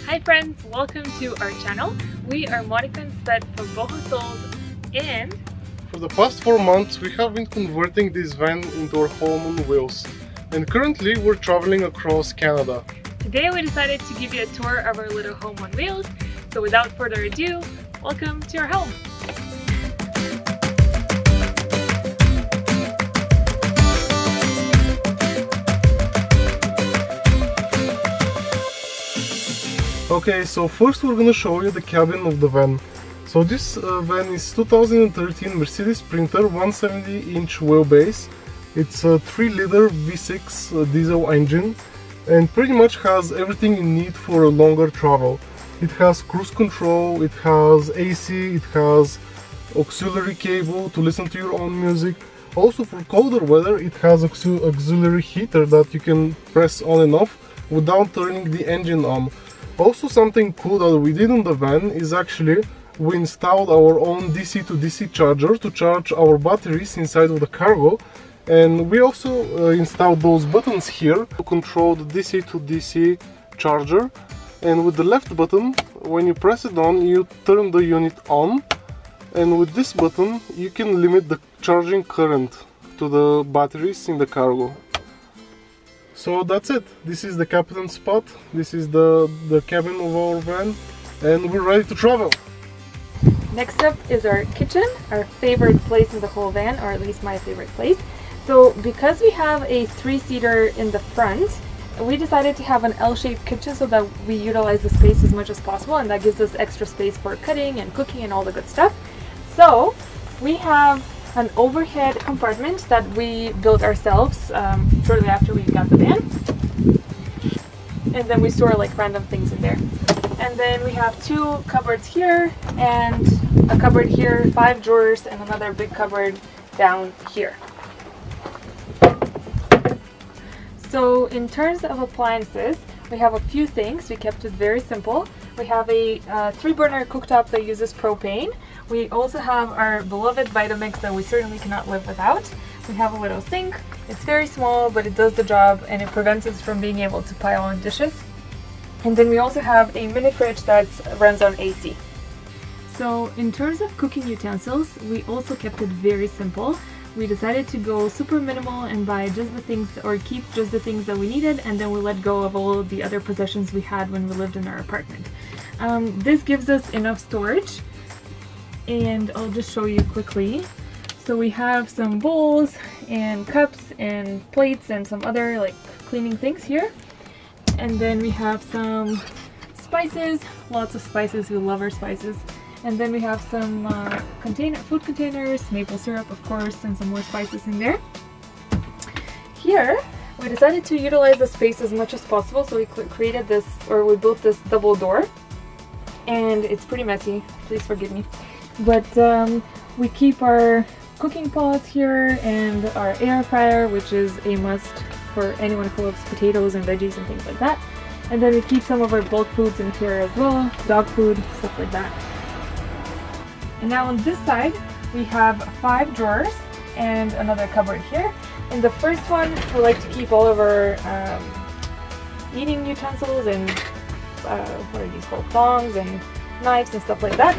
Hi friends, welcome to our channel. We are Monoxide for both souls, and for the past 4 months we have been converting this van into our home on wheels, and currently we're traveling across Canada. Today we decided to give you a tour of our little home on wheels. So without further ado, welcome to our home. Okay, so first we're gonna show you the cabin of the van. So this van is 2013 Mercedes Sprinter 170-inch wheelbase. It's a 3-liter V6 diesel engine and pretty much has everything you need for a longer travel. It has cruise control, it has AC, it has auxiliary cable to listen to your own music. Also for colder weather it has auxiliary heater that you can press on and off without turning the engine on. Also something cool that we did on the van is actually we installed our own DC to DC charger to charge our batteries inside of the cargo, and we also installed those buttons here to control the DC to DC charger. And with the left button, when you press it on, you turn the unit on, and with this button you can limit the charging current to the batteries in the cargo. So that's it. This is the captain's spot. This is the cabin of our van, and we're ready to travel. Next up is our kitchen, our favorite place in the whole van, or at least my favorite place. So because we have a 3-seater in the front, we decided to have an L-shaped kitchen so that we utilize the space as much as possible, and that gives us extra space for cutting and cooking and all the good stuff. So we have an overhead compartment that we built ourselves shortly after we got the van, and then we store like random things in there. And then we have 2 cupboards here and a cupboard here, 5 drawers, and another big cupboard down here. So in terms of appliances, we have a few things. We kept it very simple. We have a 3-burner cooktop that uses propane. We also have our beloved Vitamix that we certainly cannot live without. We have a little sink. It's very small, but it does the job and it prevents us from being able to pile on dishes. And then we also have a mini fridge that runs on AC. So in terms of cooking utensils, we also kept it very simple. We decided to go super minimal and buy just the things, or keep just the things that we needed, and then we let go of all of the other possessions we had when we lived in our apartment. This gives us enough storage, and I'll just show you quickly. So we have some bowls and cups and plates and some other like cleaning things here. And then we have some spices, lots of spices, we love our spices. And then we have some food containers, maple syrup of course, and some more spices in there. Here we decided to utilize the space as much as possible, so we created this, or we built this double door. And it's pretty messy, please forgive me. But we keep our cooking pots here and our air fryer, which is a must for anyone who loves potatoes and veggies and things like that. And then we keep some of our bulk foods in here as well, dog food, stuff like that. And now on this side, we have 5 drawers and another cupboard here. In the first one, we like to keep all of our eating utensils and what are these called? Tongs and knives and stuff like that.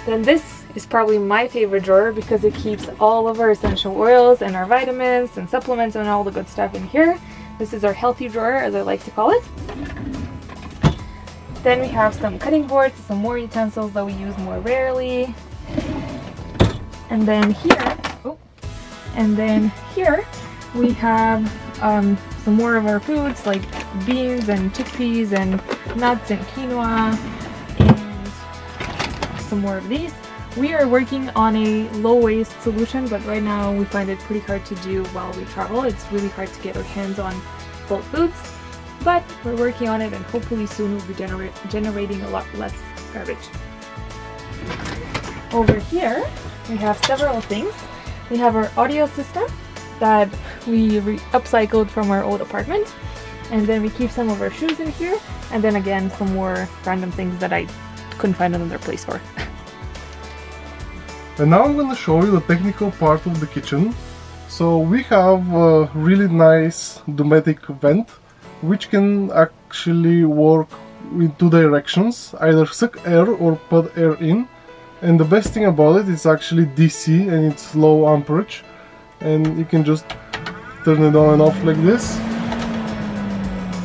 Then this is probably my favorite drawer because it keeps all of our essential oils and our vitamins and supplements and all the good stuff in here. This is our healthy drawer, as I like to call it. Then we have some cutting boards, some more utensils that we use more rarely. And then here, we have some more of our foods like beans and chickpeas and nuts and quinoa, and some more of these. We are working on a low-waste solution, but right now we find it pretty hard to do while we travel. It's really hard to get our hands on bulk foods. But we're working on it, and hopefully soon we'll be generating a lot less garbage. Over here, we have several things. We have our audio system that we upcycled from our old apartment. And then we keep some of our shoes in here. And then again, some more random things that I couldn't find another place for. And now I'm going to show you the technical part of the kitchen. So we have a really nice Dometic vent which can actually work with two directions, either suck air or put air in. And the best thing about it is actually DC and it's low amperage, and you can just turn it on and off like this.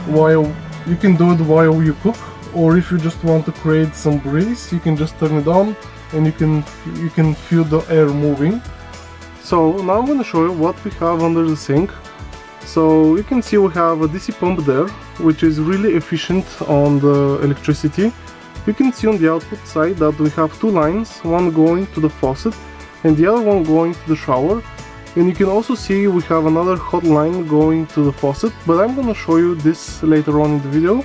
While you can do it while you cook, or if you just want to create some breeze, you can just turn it on and you can feel the air moving. So now I'm going to show you what we have under the sink. So you can see we have a DC pump there, which is really efficient on the electricity. You can see on the output side that we have two lines, one going to the faucet and the other one going to the shower. And you can also see we have another hot line going to the faucet, but I'm going to show you this later on in the video.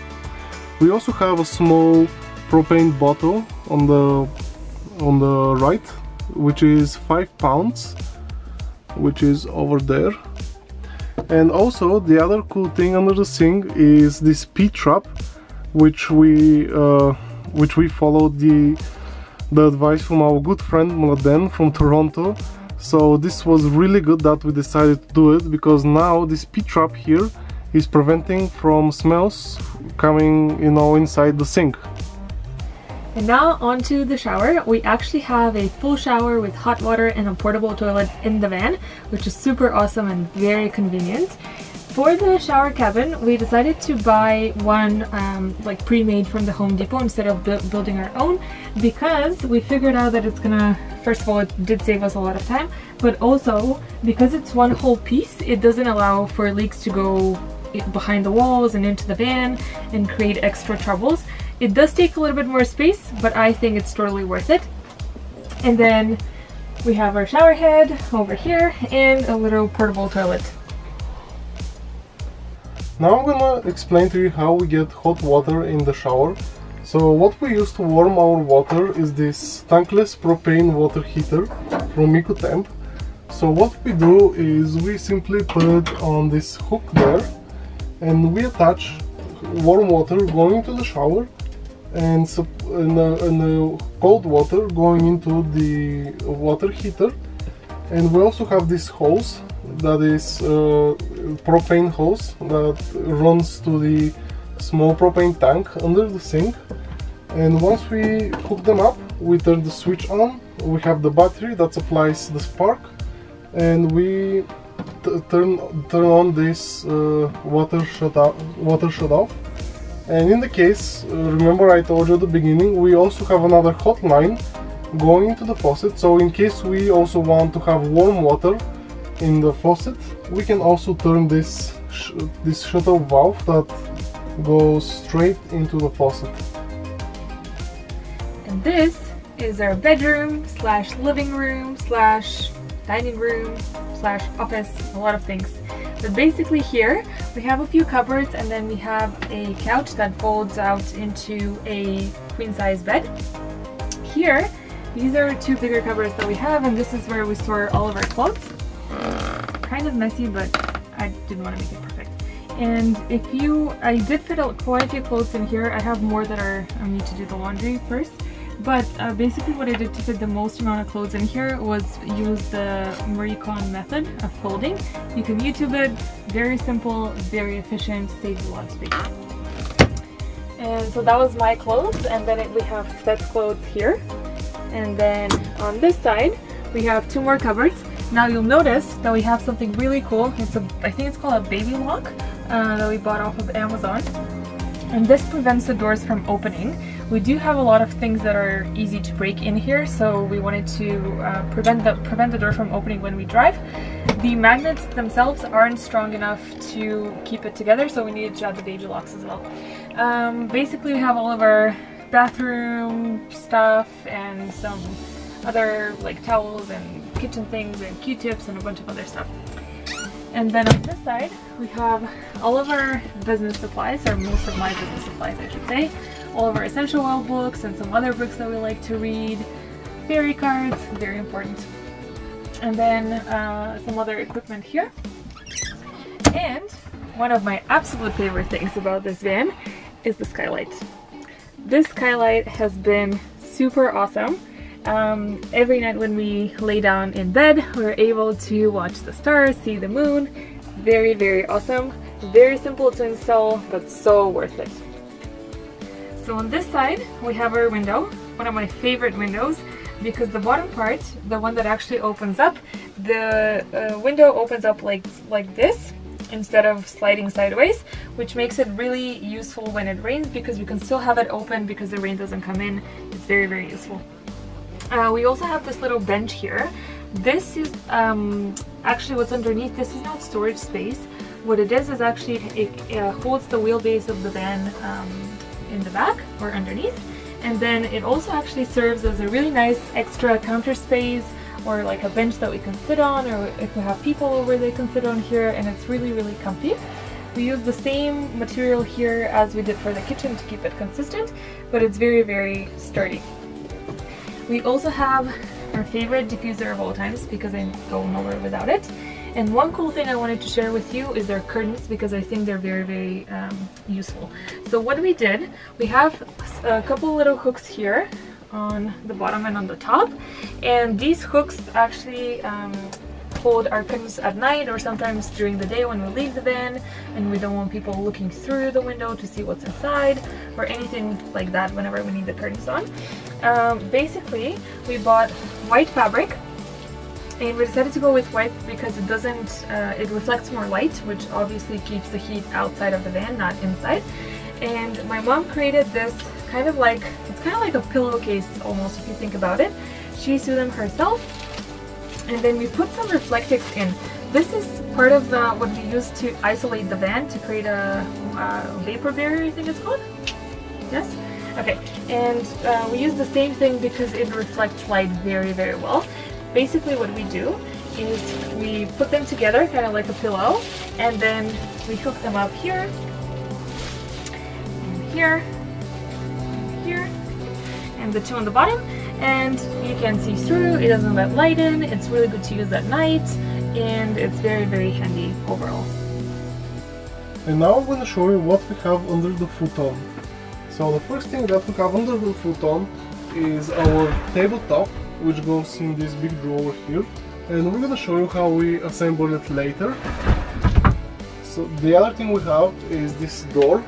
We also have a small propane bottle on the right, which is 5 pounds, which is over there. And also the other cool thing under the sink is this P-trap, which we followed the advice from our good friend Mladen from Toronto. So this was really good that we decided to do it, because now this P-trap here is preventing from smells coming, you know, inside the sink. And now onto the shower. We actually have a full shower with hot water and a portable toilet in the van, which is super awesome and very convenient. For the shower cabin, we decided to buy one like pre-made from the Home Depot instead of building our own, because we figured out that it's gonna, first of all, it did save us a lot of time, but also because it's one whole piece, it doesn't allow for leaks to go behind the walls and into the van and create extra troubles. It does take a little bit more space, but I think it's totally worth it. And then we have our shower head over here and a little portable toilet. Now I'm gonna explain to you how we get hot water in the shower. So what we use to warm our water is this tankless propane water heater from EcoTemp. So what we do is we simply put it on this hook there, and we attach warm water going into the shower and cold water going into the water heater. And we also have this hose that is propane hose that runs to the small propane tank under the sink. And once we hook them up, we turn the switch on. We have the battery that supplies the spark, and we turn on this water shut off. And in the case, remember I told you at the beginning, we also have another hot line going into the faucet. So in case we also want to have warm water in the faucet, we can also turn this shut-off valve that goes straight into the faucet. And this is our bedroom slash living room slash dining room slash office, a lot of things. But basically here we have a few cupboards, and then we have a couch that folds out into a queen-size bed. Here, these are two bigger cupboards that we have, and this is where we store all of our clothes. Kind of messy, but I didn't want to make it perfect. And I did fit quite a few clothes in here. I have more that I need to do the laundry first. But basically what I did to fit the most amount of clothes in here was use the Marie Kondo method of folding. You can YouTube it, very simple, very efficient, saves a lot of space. And so that was my clothes, and then we have Svet's clothes here. And then on this side, we have two more cupboards. Now you'll notice that we have something really cool. I think it's called a baby lock that we bought off of Amazon. And this prevents the doors from opening. We do have a lot of things that are easy to break in here, so we wanted to prevent the door from opening when we drive. The magnets themselves aren't strong enough to keep it together, so we needed to add the baby locks as well. Basically we have all of our bathroom stuff and some other like towels and kitchen things and Q-tips and a bunch of other stuff. And then on this side we have all of our business supplies, or most of my business supplies I should say. All of our essential oil books and some other books that we like to read. Fairy cards, very important. And then some other equipment here. And one of my absolute favorite things about this van is the Skylight. This Skylight has been super awesome. Every night when we lay down in bed, we're able to watch the stars, see the moon. Very, very awesome. Very simple to install, but so worth it. So on this side we have our window, one of my favorite windows, because the bottom part, the one that actually opens up, the window opens up like this instead of sliding sideways, which makes it really useful when it rains because you can still have it open because the rain doesn't come in. It's very, very useful. We also have this little bench here. This is actually what's underneath. This is not storage space. What it is actually it holds the wheelbase of the van in the back or underneath, and then it also actually serves as a really nice extra counter space, or like a bench that we can sit on, or if we have people over they can sit on here, and it's really, really comfy. We use the same material here as we did for the kitchen to keep it consistent, but it's very, very sturdy. We also have our favorite diffuser of all times because I go nowhere without it. And one cool thing I wanted to share with you is their curtains, because I think they're very, very useful. So what we did, we have a couple little hooks here on the bottom and on the top, and these hooks actually hold our curtains at night or sometimes during the day when we leave the van and we don't want people looking through the window to see what's inside or anything like that whenever we need the curtains on. Basically, we bought white fabric, and we decided to go with white because it doesn't, it reflects more light, which obviously keeps the heat outside of the van, not inside. And my mom created this kind of like, it's kind of like a pillowcase almost if you think about it. She sewed them herself, and then we put some reflectives in. This is part of what we use to isolate the van to create a vapor barrier, I think it's called. Yes? Okay, and we use the same thing because it reflects light very, very well. Basically what we do is we put them together kind of like a pillow, and then we hook them up here, and here, and here, and the two on the bottom, and you can see through. It doesn't let light in. It's really good to use at night, and it's very, very handy overall. And now I'm going to show you what we have under the futon. So the first thing that we have under the futon is our tabletop, which goes in this big drawer here, and we're going to show you how we assemble it later. So the other thing we have is this door,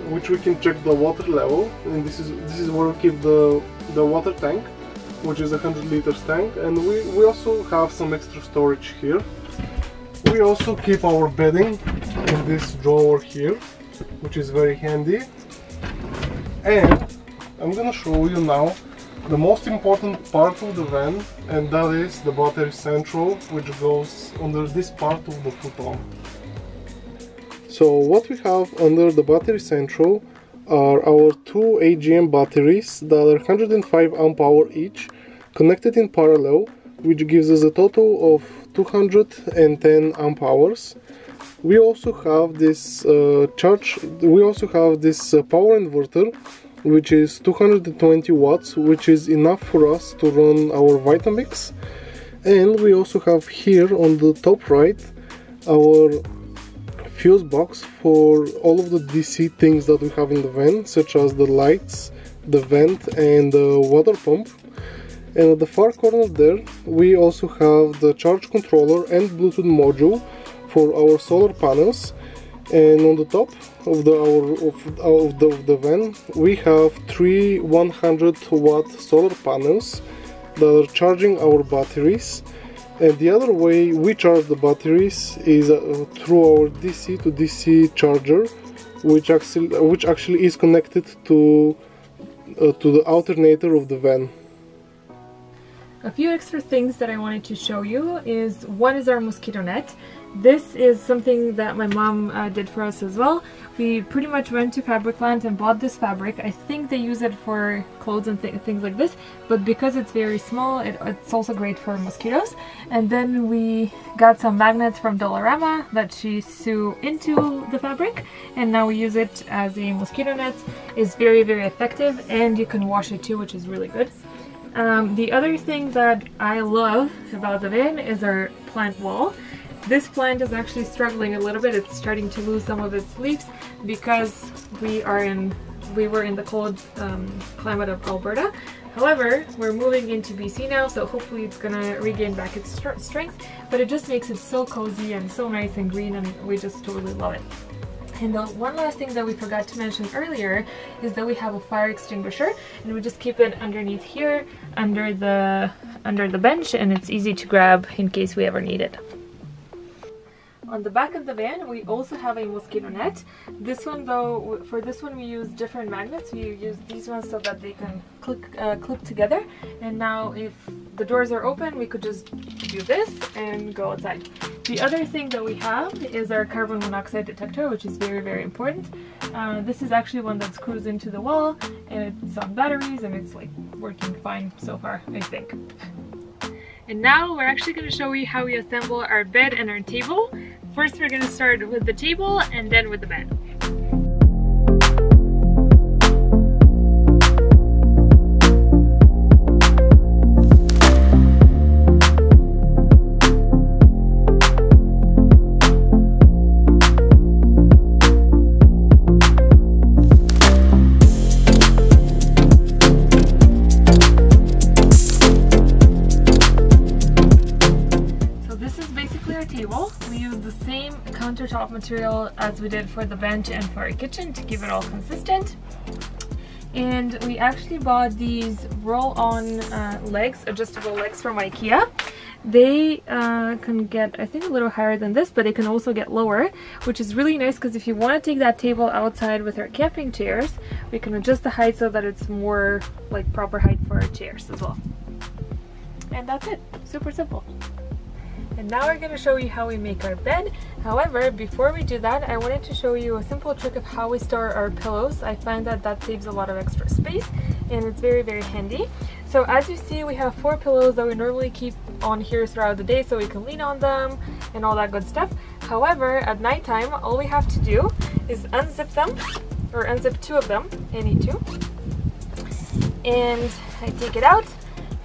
which we can check the water level, and this is where we keep the water tank, which is a 100 liters tank, and we also have some extra storage here. We also keep our bedding in this drawer here, which is very handy. And I'm gonna show you now the most important part of the van, and that is the battery central, which goes under this part of the futon. So what we have under the battery central are our two AGM batteries that are 105 amp hour each, connected in parallel, which gives us a total of 210 amp hours. We also have this power inverter, which is 220 watts, which is enough for us to run our Vitamix. And we also have here on the top right our fuse box for all of the DC things that we have in the van, such as the lights, the vent and the water pump. And at the far corner there we also have the charge controller and Bluetooth module for our solar panels. And on the top of the van we have three 100 watt solar panels that are charging our batteries. And the other way we charge the batteries is through our DC to DC charger, which actually is connected to the alternator of the van. A few extra things that I wanted to show you is, one is our Mosquito Net. This is something that my mom did for us as well. We pretty much went to Fabricland and bought this fabric. I think they use it for clothes and things like this, but because it's very small, it's also great for mosquitoes. And then we got some magnets from Dollarama that she sewed into the fabric, and now we use it as a mosquito net. It's very, very effective, and you can wash it too, which is really good. The other thing that I love about the van is our plant wall. This plant is actually struggling a little bit. It's starting to lose some of its leaves because we were in the cold climate of Alberta. However, we're moving into BC now, so hopefully it's gonna regain back its strength, but it just makes it so cozy and so nice and green, and we just totally love it. And the one last thing that we forgot to mention earlier is that we have a fire extinguisher, and we just keep it underneath here, under the bench, and it's easy to grab in case we ever need it. On the back of the van, we also have a mosquito net. This one though, for this one we use different magnets. We use these ones so that they can clip together. And now if the doors are open, we could just do this and go outside. The other thing that we have is our carbon monoxide detector, which is very, very important. This is actually one that screws into the wall, and it's on batteries, and it's like working fine so far, I think. And now we're actually going to show you how we assemble our bed and our table. First we're going to start with the table and then with the bed. We use the same countertop material as we did for the bench and for our kitchen to keep it all consistent. And we actually bought these roll-on legs, adjustable legs from IKEA. They can get, I think, a little higher than this, but they can also get lower, which is really nice because if you want to take that table outside with our camping chairs, we can adjust the height so that it's more like proper height for our chairs as well. And that's it. Super simple. And now we're going to show you how we make our bed. However, before we do that, I wanted to show you a simple trick of how we store our pillows. I find that that saves a lot of extra space, and it's very, very handy. So as you see, we have 4 pillows that we normally keep on here throughout the day so we can lean on them and all that good stuff. However, at nighttime, all we have to do is unzip them, or unzip 2 of them, any 2. And I take it out.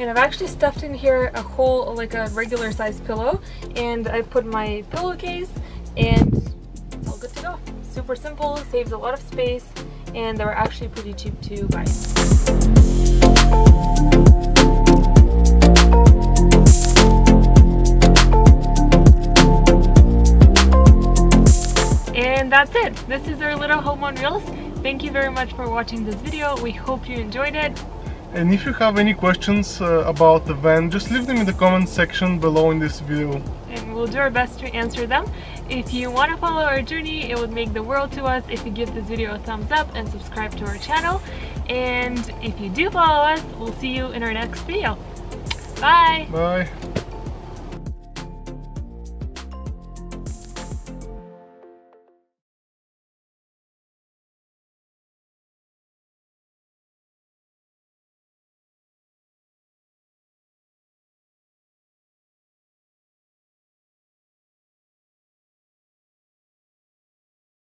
And I've actually stuffed in here a whole, like a regular sized pillow, and I put my pillowcase, and it's all good to go. Super simple, saves a lot of space, and they were actually pretty cheap to buy. And that's it. This is our little home on wheels. Thank you very much for watching this video. We hope you enjoyed it. And if you have any questions about the van, just leave them in the comment section below in this video. And we'll do our best to answer them. If you want to follow our journey, it would make the world to us if you give this video a thumbs up and subscribe to our channel. And if you do follow us, we'll see you in our next video. Bye! Bye!